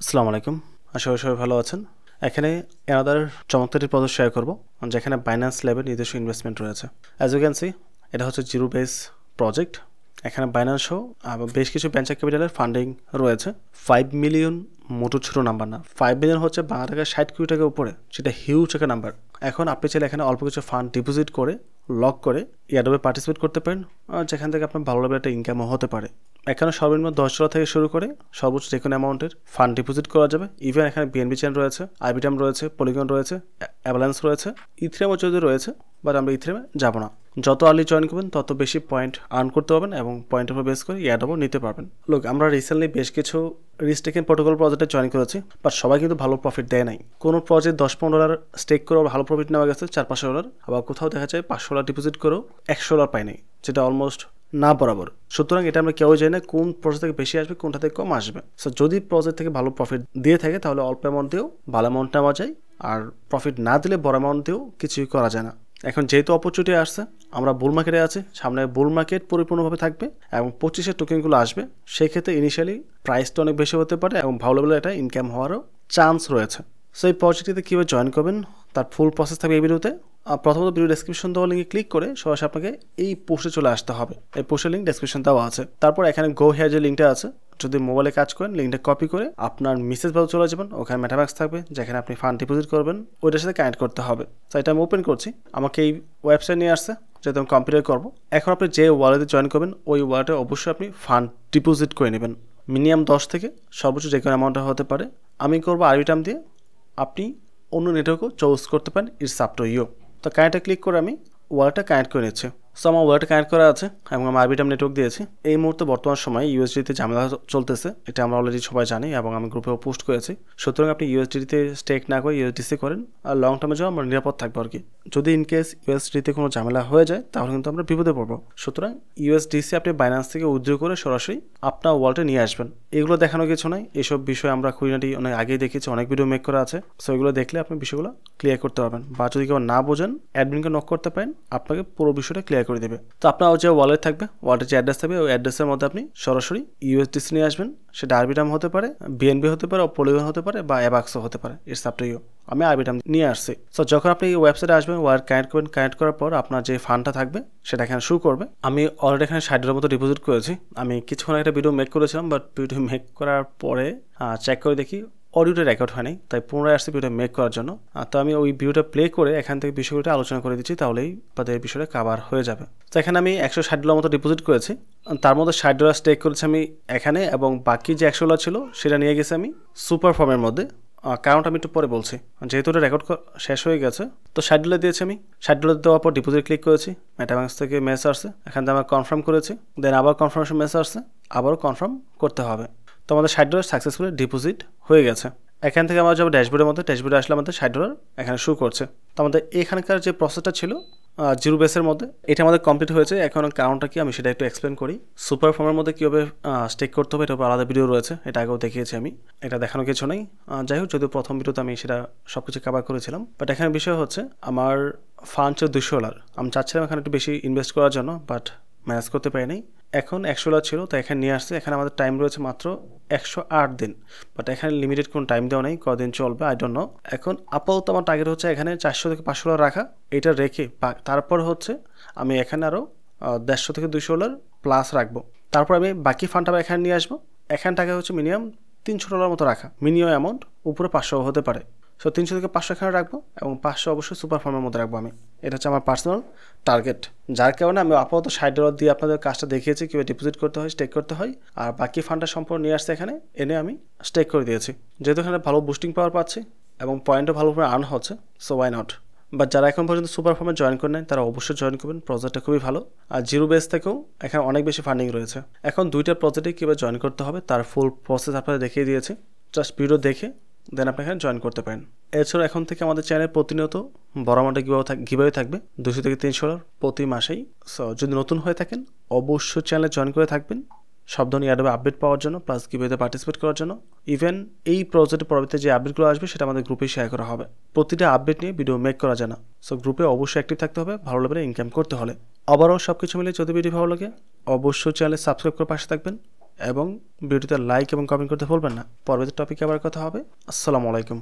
আসসালামু আলাইকুম। আশা করি সবাই ভালো আছেন। এখানে অ্যানাদার চমৎকার একটি প্রজেক্ট শেয়ার করব, যেখানে বাইন্যান্স ল্যাবের নিজস্ব ইনভেস্টমেন্ট রয়েছে। অ্যাজ ইউ ক্যান সি, এটা হচ্ছে জিরো বেস প্রজেক্ট। এখানে বাইন্যান্স সহ বেশ কিছু ভেঞ্চার ক্যাপিটালের ফান্ডিং রয়েছে। 5 মিলিয়ন মোটো ছোটো নাম্বার না, 5 মিলিয়ন হচ্ছে বাংলা টাকা 60 কোটি টাকার উপরে, সেটা হিউজ একটা নাম্বার। এখন আপনি চাইলে এখানে অল্প কিছু ফান্ড ডিপোজিট করে লক করে ইয়াডোবে পার্টিসিপেট করতে পারেন, যেখান থেকে আপনার ভালো লেভেল একটা ইনকামও হতে পারে। এখানে সর্বনিম্ন $10 থেকে শুরু করে সর্বোচ্চ যে কোনো অ্যামাউন্টের ফান্ড ডিপোজিট করা যাবে। ইভেন এখানে বিএনবি চেন রয়েছে, আরবিটাম রয়েছে, পলিগন রয়েছে, অ্যাভালান্স রয়েছে, ইথ্রিয়ামও যদি রয়েছে, বাট আমরা ইথ্রিয়ামে যাব না। যত আর্লি জয়েন করবেন তত বেশি পয়েন্ট আর্ন করতে পারবেন এবং পয়েন্টের উপর বেস করে ইয়াডোবও নিতে পারবেন। লোক আমরা রিসেন্টলি বেশ কিছু রিস্ক টেকিং প্রোটোকল প্রজেক্টে জয়েন করেছি, বাট সবাই কিন্তু ভালো প্রফিট দেয় নাই। কোনো প্রজেক্ট $10-15 স্টেক করেও ভালো প্রফিট নেওয়া গেছে $400-500, আবার কোথাও দেখা যায় $500 ডিপোজিট করেও $100 পাই নাই, যেটা অলমোস্ট না বরাবর। সুতরাং এটা আমরা কেউ জানি না কোন প্রজেক্ট থেকে বেশি আসবে, কোনটা থেকে কম আসবে। সো যদি প্রজেক্ট থেকে ভালো প্রফিট দিয়ে থাকে তাহলে অল্প অ্যামাউন্ট দিয়েও ভালো অ্যামাউন্ট নেওয়া যায়, আর প্রফিট না দিলে বড় অ্যামাউন্ট দিয়েও কিছুই করা যায় না। এখন যেহেতু অপরচুনিটি আসছে, আমরা বুল মার্কেটে আছি, সামনে বুল মার্কেট পরিপূর্ণভাবে থাকবে এবং 25-এর টোকেনগুলো আসবে। সেই ক্ষেত্রে ইনিশিয়ালি প্রাইসটা অনেক বেশি হতে পারে এবং ভালো লেভেলে একটা ইনকাম হওয়ারও চান্স রয়েছে। সো এই প্রজেক্টটিতে কীভাবে জয়েন করবেন তার ফুল প্রসেস থাকবে এই ভিডিওতে। প্রথমত ভিডিও ডেসক্রিপশন দেওয়া লিঙ্কে ক্লিক করে সরাসরি আপনাকে এই পোস্টে চলে আসতে হবে। এই পোস্টের লিঙ্ক ডেসক্রিপশন দেওয়া আছে। তারপর এখানে গো হেয়ার যে লিঙ্কটা আছে, যদি মোবাইলে কাজ করেন লিঙ্কটা কপি করে আপনার মেসেজ বারে চলে যাবেন। ওখানে মেটাম্যাক্স থাকবে যেখানে আপনি ফান্ড ডিপোজিট করবেন, ওইটার সাথে কানেক্ট করতে হবে। তো এটা আমি ওপেন করছি, আমাকে এই ওয়েবসাইট নিয়ে আসছে যেহেতু আমি কম্পিউটার করবো। এখন আপনি যে ওয়ালেটে জয়েন করবেন ওই ওয়ালেটে অবশ্যই আপনি ফান্ড ডিপোজিট করে নেবেন। মিনিমাম 10 থেকে সর্বোচ্চ যে কোনো অ্যামাউন্টটা হতে পারে। আমি করবো আরবিটাম দিয়ে, আপনি অন্য নেটওয়ার্কও চুজ করতে পারেন, ইটস আপ টু ইউ। তো কানেক্টে ক্লিক করে আমি ওয়ালেটটা কানেক্ট করে নিচ্ছি। সো আমার ওয়ালেটটা কানেক্ট করা আছে এবং আমি আরবিটাম নেটওয়ার্ক দিয়েছি। এই মুহূর্তে বর্তমান সময় ইউএসডিতে ঝামেলা চলতেছে, এটা আমরা অলরেডি সবাই জানি এবং আমি গ্রুপেও পোস্ট করেছি। সুতরাং আপনি ইউএসডিতে স্টেক না করে ইউএসডিসি করেন, আর লং টার্মের জন্য আমরা নিরাপদ থাকবো আর কি। যদি ইনকেস ইউএসডিতে কোনো ঝামেলা হয়ে যায় তাহলে কিন্তু আমরা বিপদে পড়বো। সুতরাং ইউএসডিসি আপনি বাইন্যান্স থেকে উইথড্র করে সরাসরি আপনার ওয়ালেটে নিয়ে আসবেন। এগুলো দেখানো কিছু নয়, এইসব বিষয় আমরা খুঁটিনাটি অনেক আগেই দেখেছি, অনেক ভিডিও মেক করা আছে। সো এগুলো দেখলে আপনি বিষয়গুলো ক্লিয়ার করতে পারবেন, বা যদি কেউ না বোঝেন অ্যাডমিনকে নক করতে পারেন, আপনাকে পুরো বিষয়টা ক্লিয়ার করে দেবে। তো আপনার যে ওয়ালেট থাকবে, ওয়ালেটের যে অ্যাড্রেস থাকবে, ওই অ্যাড্রেসের মধ্যে আপনি সরাসরি ইউএসডিসি নিয়ে আসবেন। সেটা আরবিটাম হতে পারে, বিএনবি হতে পারে, পলিগন হতে পারে, বা অ্যাবাক্সও হতে পারে, ইটস আপ টু ইউ। আমি আরবিটাম নিয়ে আসছি। সো যখন আপনি এই ওয়েবসাইটে আসবেন, ওয়ালেট কানেক্ট করবেন, কানেক্ট করার পর আপনার যে ফান্ডটা থাকবে সেটা এখানে শো করবে। আমি অলরেডি এখানে $60 মতো ডিপোজিট করেছি। আমি কিছুক্ষণ একটা ভিডিও মেক করেছিলাম, বাট ভিডিও মেক করার পরে চেক করে দেখি অডিওটা রেকর্ড হয়নি, তাই পুনরায় আসছে ভিডিওটা মেক করার জন্য। তো আমি ওই ভিডিওটা প্লে করে এখান থেকে বিষয়গুলো আলোচনা করে দিচ্ছি, তাহলেই তাদের বিষয়টা কাভার হয়ে যাবে। তো এখানে আমি $160 মতো ডিপোজিট করেছি, তার মধ্যে $60 স্টেক করেছি আমি এখানে, এবং বাকি যে $100 ছিল সেটা নিয়ে গেছি আমি সুপার ফর্মের মধ্যে। কারণটা আমি একটু পরে বলছি, যেহেতু এটা রেকর্ড শেষ হয়ে গেছে। তো $60 দিয়েছি আমি, $60 দেওয়ার পর ডিপোজিট ক্লিক করেছি, মেটাম্যাক্স থেকে মেসেজ আসছে, এখান থেকে আমার কনফার্ম করেছি, দেন আবার কনফার্মেশন মেসেজ আসছে, আবারও কনফার্ম করতে হবে। তো আমাদের $60 সাকসেসফুলি ডিপোজিট হয়ে গেছে। এখান থেকে আমরা যাবো ড্যাশবোর্ডের মধ্যে, ড্যাশবোর্ডে আসলে আমাদের $60 এখানে শো করছে। তো আমাদের এখানকার যে প্রসেসটা ছিল জিরো বেসের মধ্যে, এটা আমাদের কমপ্লিট হয়েছে। এখন কারণটা কি আমি সেটা একটু এক্সপ্লেন করি। সুপার ফর্মের মধ্যে কীভাবে স্টেক করতে হবে এটা আলাদা ভিডিও রয়েছে, এটা আগেও দেখিয়েছি আমি, এটা দেখানো কিছু নেই। যাই হোক, যদিও প্রথম ভিডিওতে আমি সেটা সব কিছু কভার করেছিলাম, বাট এখানে বিষয় হচ্ছে আমার ফান্ড ছিল $200। আমি চাচ্ছিলাম এখানে একটু বেশি ইনভেস্ট করার জন্য, বাট ম্যানেজ করতে পারিনি। এখন $100 ছিল, তো এখানে নিয়ে আসছে। এখানে আমাদের টাইম রয়েছে মাত্র 108 দিন, বাট এখানে লিমিটেড কোনো টাইম দেওয়া নেই, কদিন চলবে আই ডোন্ট নো। এখন আপাতত আমার টার্গেট হচ্ছে এখানে $400 থেকে $500 রাখা, এটা রেখে তারপর হচ্ছে আমি এখানে আরও $150 থেকে $200 প্লাস রাখবো। তারপর আমি বাকি ফান্ডটা এখানে নিয়ে আসবো। এখানে টাকা হচ্ছে মিনিমাম $300 মতো রাখা, মিনিমাম অ্যামাউন্ট, উপরে 500 হতে পারে। সো 300 থেকে 500 এখানে রাখবো, এবং 500 অবশ্যই সুপার ফর্মের মধ্যে রাখবো আমি। এটা হচ্ছে আমার পার্সোনাল টার্গেট, যার কারণে আমি আপাতত $60 দিয়ে আপনাদের কাজটা দেখিয়েছি কীভাবে ডিপোজিট করতে হয়, স্টেক করতে হয়, আর বাকি ফান্ডটা সম্পূর্ণ নিয়ে আসছে এখানে এনে আমি স্টেক করে দিয়েছি। যেহেতু এখানে ভালো বুস্টিং পাওয়ার পাচ্ছি এবং পয়েন্টও ভালোভাবে আর্ন হচ্ছে, সো ওয়াই নট। বাট যারা এখন পর্যন্ত সুপার ফর্মে জয়েন করে নেয় তারা অবশ্যই জয়েন করবেন, প্রজেক্টটা খুবই ভালো। আর জিরো বেস থেকেও এখানে অনেক বেশি ফান্ডিং রয়েছে। এখন দুইটা প্রজেক্টে কীভাবে জয়েন করতে হবে তার ফুল প্রসেস আপনাদের দেখিয়ে দিয়েছি, জাস্ট ভিডিও দেখে দেন আপনি এখানে জয়েন করতে পারেন। এছাড়া এখন থেকে আমাদের চ্যানেলে প্রতিনিয়ত বড় অ্যামাউন্টে গিভঅ্যাওয়ে থাকবে, $200 থেকে $300 প্রতি মাসেই। সো যদি নতুন হয়ে থাকেন অবশ্যই চ্যানেলে জয়েন করে থাকবেন সব ধরনের অ্যাডবে আপডেট পাওয়ার জন্য, প্লাস গিভঅ্যাওয়েতে পার্টিসিপেট করার জন্য। ইভেন এই প্রজেক্টের পরবর্তীতে যে আপডেটগুলো আসবে সেটা আমাদের গ্রুপে শেয়ার করা হবে। প্রতিটা আপডেট নিয়ে ভিডিও মেক করা যায় না, সো গ্রুপে অবশ্যই অ্যাক্টিভ থাকতে হবে ভালো লেভেলে ইনকাম করতে হলে। আবারও সব কিছু মিলে যদি ভিডিও ভালো লাগে অবশ্যই চ্যানেলে সাবস্ক্রাইব করে পাশে থাকবেন। এবং ভিডিওতে লাইক এবং কমেন্ট করতে ভুলবেন না। পরবর্তী টপিকে আবার কথা হবে। আসসালামু আলাইকুম।